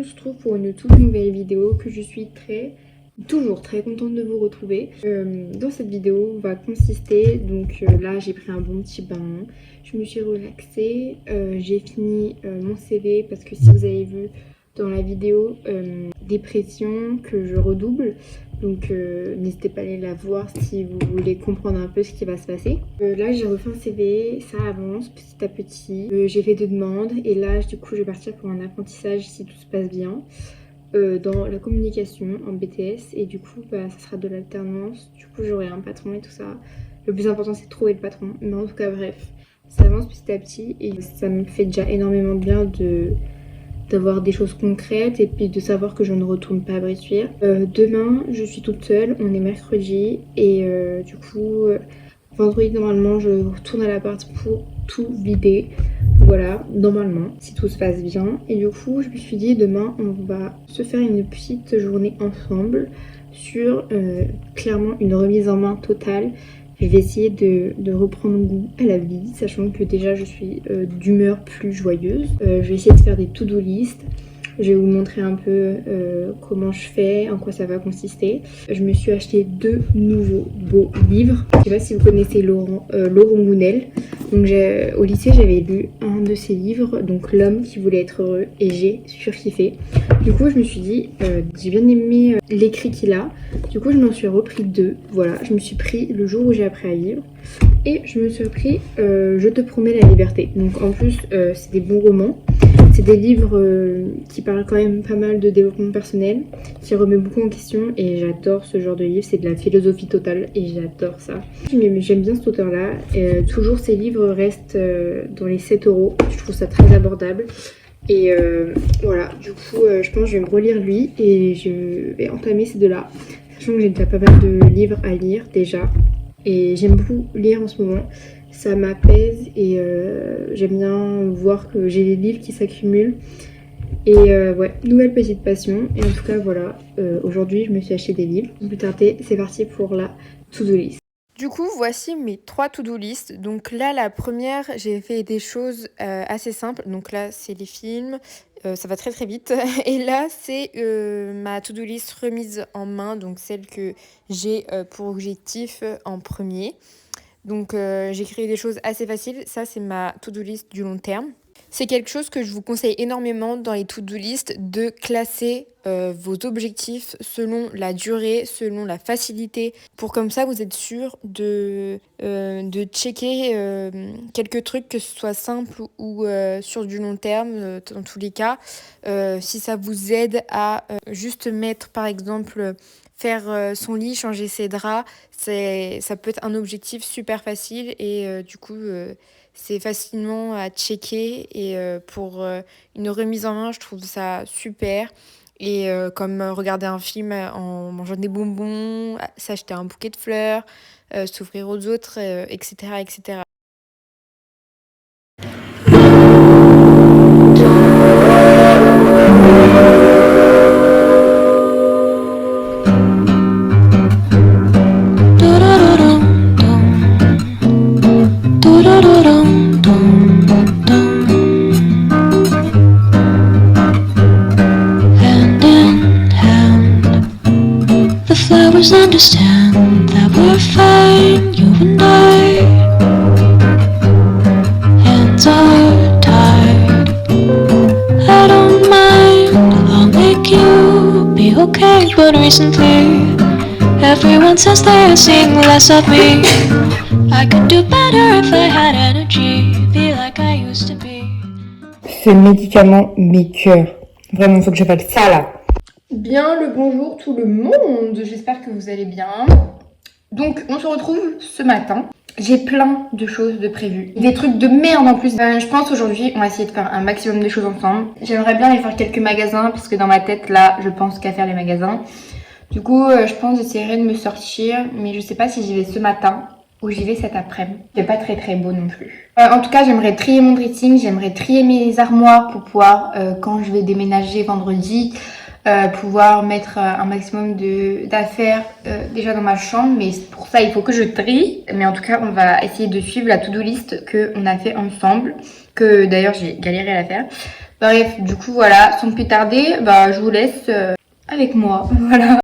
on se retrouve pour une toute nouvelle vidéo que je suis toujours très contente de vous retrouver. Dans cette vidéo va consister, donc là j'ai pris un bon petit bain, je me suis relaxée, j'ai fini mon CV parce que si vous avez vu dans la vidéo dépression que je redouble, donc n'hésitez pas à aller la voir si vous voulez comprendre un peu ce qui va se passer. Là j'ai refait un CV, ça avance petit à petit, j'ai fait 2 demandes et là du coup je vais partir pour un apprentissage si tout se passe bien dans la communication en BTS et du coup ça sera de l'alternance, du coup j'aurai un patron et tout ça. Le plus important c'est de trouver le patron, mais en tout cas bref, ça avance petit à petit et ça me fait déjà énormément de bien d'avoir des choses concrètes et puis de savoir que je ne retourne pas à Bressuire. Demain, je suis toute seule, on est mercredi et du coup, vendredi normalement, je retourne à l'appart pour tout vider. Voilà, normalement, si tout se passe bien. Et du coup, je me suis dit, demain, on va se faire une petite journée ensemble sur clairement une remise en main totale. Je vais essayer de reprendre goût à la vie, sachant que déjà je suis d'humeur plus joyeuse. Je vais essayer de faire des to-do list. Je vais vous montrer un peu comment je fais, en quoi ça va consister. Je me suis acheté 2 nouveaux beaux livres. Je ne sais pas si vous connaissez Laurent Gounel. Donc au lycée j'avais lu un de ses livres, donc L'homme qui voulait être heureux, et j'ai surkiffé. Du coup je me suis dit, j'ai bien aimé l'écrit qu'il a. Du coup je m'en suis repris 2. Voilà, je me suis pris le jour où j'ai appris à lire. Et je me suis pris Je te promets la liberté. Donc en plus c'est des bons romans. C'est des livres qui parlent quand même pas mal de développement personnel, qui remet beaucoup en question et j'adore ce genre de livre, c'est de la philosophie totale et j'adore ça. J'aime bien cet auteur-là, toujours ses livres restent dans les 7 €, je trouve ça très abordable. Et voilà, du coup je pense que je vais me relire lui et je vais entamer ces 2-là, sachant que j'ai déjà pas mal de livres à lire déjà et j'aime beaucoup lire en ce moment. Ça m'apaise et j'aime bien voir que j'ai des livres qui s'accumulent. Et ouais, nouvelle petite passion. Et en tout cas, voilà, aujourd'hui, je me suis acheté des livres. Sans plus tarder, c'est parti pour la to-do list. Du coup, voici mes 3 to-do list. Donc là, la première, j'ai fait des choses assez simples. Donc là, c'est les films. Ça va très très vite. Et là, c'est ma to-do list remise en main. Donc celle que j'ai pour objectif en premier. Donc j'ai créé des choses assez faciles. Ça, c'est ma to-do list du long terme. C'est quelque chose que je vous conseille énormément dans les to-do list, de classer vos objectifs selon la durée, selon la facilité, pour comme ça vous êtes sûr de checker quelques trucs, que ce soit simple ou sur du long terme, dans tous les cas. Si ça vous aide à juste mettre par exemple faire son lit, changer ses draps, ça peut être un objectif super facile et du coup c'est facilement à checker et pour une remise en main, je trouve ça super. Et comme regarder un film en mangeant des bonbons, s'acheter un bouquet de fleurs, s'ouvrir aux autres, etc., etc. Understand that we're fine, you and I. Hands are tied. I don't mind, I'll make you be okay. But recently, everyone says they're seeing less of me. I could do better if I had energy, be like I used to be. Ce médicament m'écoeure. Vraiment, il faut que je fasse ça là. Bien le bonjour tout le monde, j'espère que vous allez bien. Donc on se retrouve ce matin. J'ai plein de choses de prévues. Des trucs de merde en plus. Je pense aujourd'hui on va essayer de faire un maximum de choses ensemble. J'aimerais bien aller faire quelques magasins parce que dans ma tête là je pense qu'à faire les magasins. Du coup je pense que j'essaierai de me sortir, mais je sais pas si j'y vais ce matin ou j'y vais cet après-midi. C'est pas très très beau non plus. En tout cas j'aimerais trier mon dressing, j'aimerais trier mes armoires pour pouvoir quand je vais déménager vendredi pouvoir mettre un maximum d'affaires déjà dans ma chambre, mais pour ça il faut que je trie. Mais en tout cas on va essayer de suivre la to-do list qu'on a fait ensemble, que d'ailleurs j'ai galéré à la faire. Bref, du coup voilà, sans plus tarder, bah je vous laisse avec moi, voilà.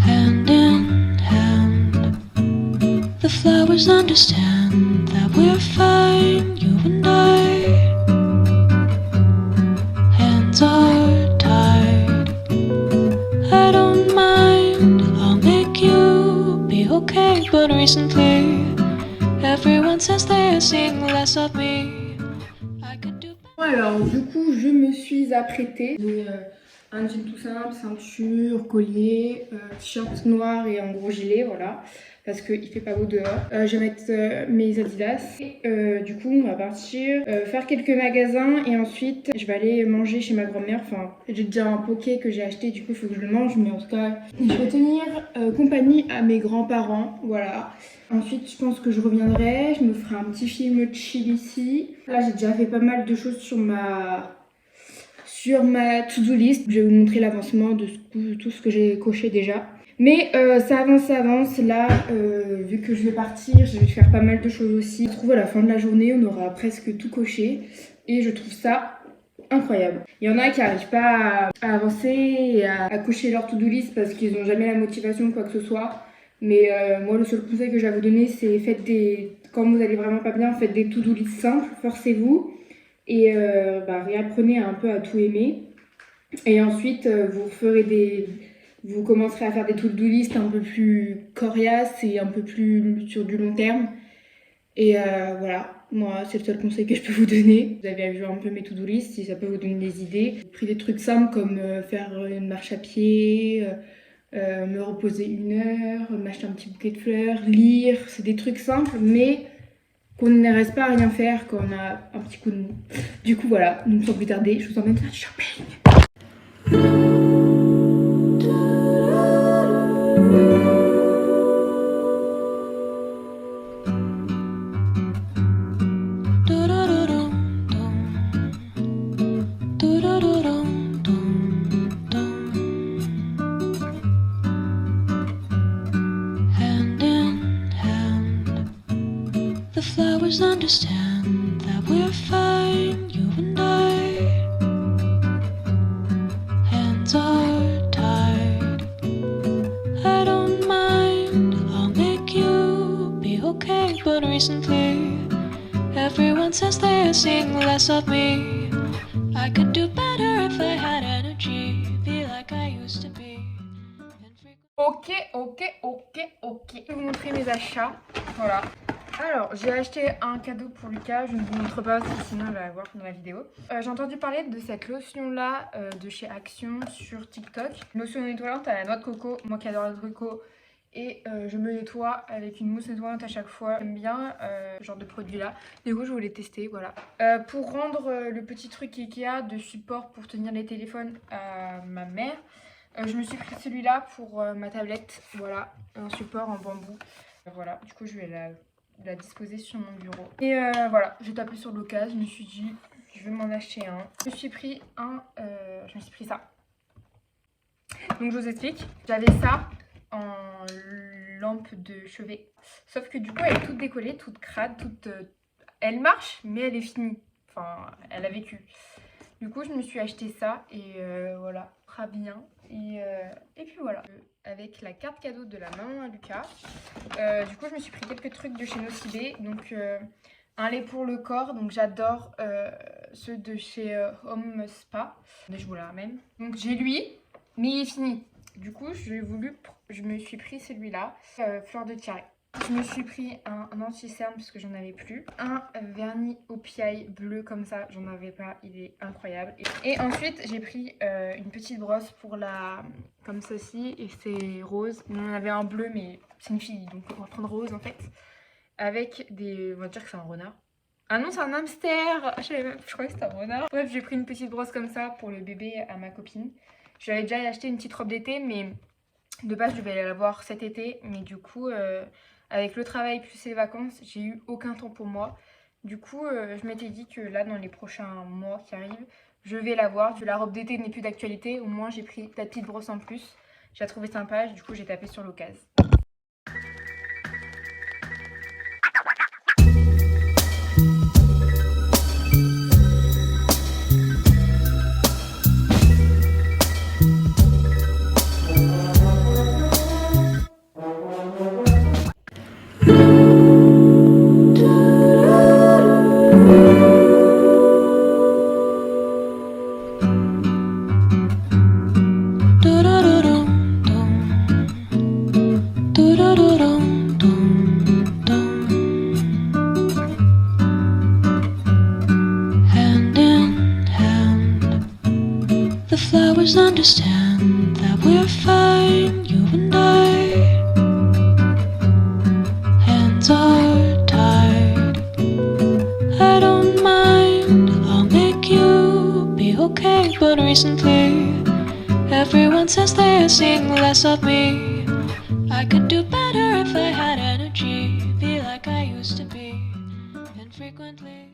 Hand in hand, the flowers understand that we're fine, you and I. Hands are tied, I don't mind, I'll make you be okay. But recently, everyone says they're seeing less of me. I could do better. Alors du coup je me suis apprêtée. J'ai un jean tout simple, ceinture, collier, t-shirt noir et un gros gilet, voilà. Parce qu'il fait pas beau dehors. Je vais mettre mes Adidas. Et, du coup on va partir faire quelques magasins et ensuite je vais aller manger chez ma grand-mère. Enfin j'ai déjà un poké que j'ai acheté, du coup il faut que je le mange. Mais en tout cas je vais tenir compagnie à mes grands-parents, voilà. Ensuite, je pense que je reviendrai, je me ferai un petit film chill ici. Là, j'ai déjà fait pas mal de choses sur ma to-do list. Je vais vous montrer l'avancement de tout ce que j'ai coché déjà. Mais ça avance. Là, vu que je vais partir, je vais faire pas mal de choses aussi. Je trouve à la fin de la journée, on aura presque tout coché. Et je trouve ça incroyable. Il y en a qui n'arrivent pas à avancer et à cocher leur to-do list parce qu'ils n'ont jamais la motivation ou quoi que ce soit. Mais moi, le seul conseil que j'ai à vous donner, c'est quand vous allez vraiment pas bien, faites des to-do list simples, forcez-vous. Et réapprenez un peu à tout aimer. Et ensuite, vous commencerez à faire des to-do list un peu plus coriaces et un peu plus sur du long terme. Et voilà, moi, c'est le seul conseil que je peux vous donner. Vous avez vu un peu mes to-do list, si ça peut vous donner des idées. J'ai pris des trucs simples comme faire une marche à pied, me reposer 1 heure, m'acheter un petit bouquet de fleurs, lire. C'est des trucs simples, mais qu'on ne reste pas à rien faire quand on a un petit coup de mou. Du coup, voilà, donc sans plus tarder, je vous emmène faire du shopping. Hand in hand, the flowers understand that we're fine, you and I. Hands are tied, I don't mind, I'll make you be okay. But recently, everyone says they're seeing less of me. I could do better if I had energy, be like I used to be. Ok. Je vais vous montrer mes achats. Voilà. Alors, j'ai acheté un cadeau pour Lucas. Je ne vous montre pas parce que sinon il va voir dans la vidéo. J'ai entendu parler de cette lotion-là de chez Action sur TikTok. Lotion nettoyante à la noix de coco. Moi qui adore la noix de coco. Et je me nettoie avec une mousse nettoyante à chaque fois. J'aime bien ce genre de produit-là. Du coup, je voulais tester, voilà. Pour rendre le petit truc Ikea de support pour tenir les téléphones à ma mère, je me suis pris celui-là pour ma tablette. Voilà, un support en bambou. Voilà, du coup, je vais la disposer sur mon bureau. Et voilà, j'ai tapé sur l'occasion. Je me suis dit, je vais m'en acheter un. Je me suis pris ça. Donc, je vous explique. J'avais ça en lampe de chevet. Sauf que du coup, elle est toute décollée, toute crade, elle marche, mais elle est finie. Enfin, elle a vécu. Du coup, je me suis acheté ça et voilà, très bien. Et puis voilà, avec la carte cadeau de la maman à Lucas. Du coup, je me suis pris quelques trucs de chez Nocibé. Donc, un lait pour le corps. Donc, j'adore ceux de chez Home Spa. Je vous la ramène. Donc, j'ai lui, mais il est fini. Du coup, je me suis pris celui-là, fleur de tiare. Je me suis pris un anti-cerne parce que j'en avais plus. Un vernis au piaille bleu comme ça, j'en avais pas, il est incroyable. Et ensuite, j'ai pris une petite brosse pour comme ceci et c'est rose. On en avait un bleu mais c'est une fille donc on va prendre rose en fait. Avec on va dire que c'est un renard. Ah non, c'est un hamster! Je croyais que c'était un renard. Bref, j'ai pris une petite brosse comme ça pour le bébé à ma copine. J'avais déjà acheté une petite robe d'été mais de base je devais aller la voir cet été. Mais du coup... avec le travail plus les vacances, j'ai eu aucun temps pour moi. Du coup, je m'étais dit que là, dans les prochains mois qui arrivent, je vais l'avoir. La robe d'été n'est plus d'actualité, au moins j'ai pris la petite brosse en plus. J'ai trouvé sympa, du coup j'ai tapé sur l'occasion. Hand in hand, the flowers understand that we're fine, you and I. Hands are tied, I don't mind, I'll make you be okay. But recently, everyone says they're seeing less of me. I could do better if I had energy, be like I used to be, infrequently.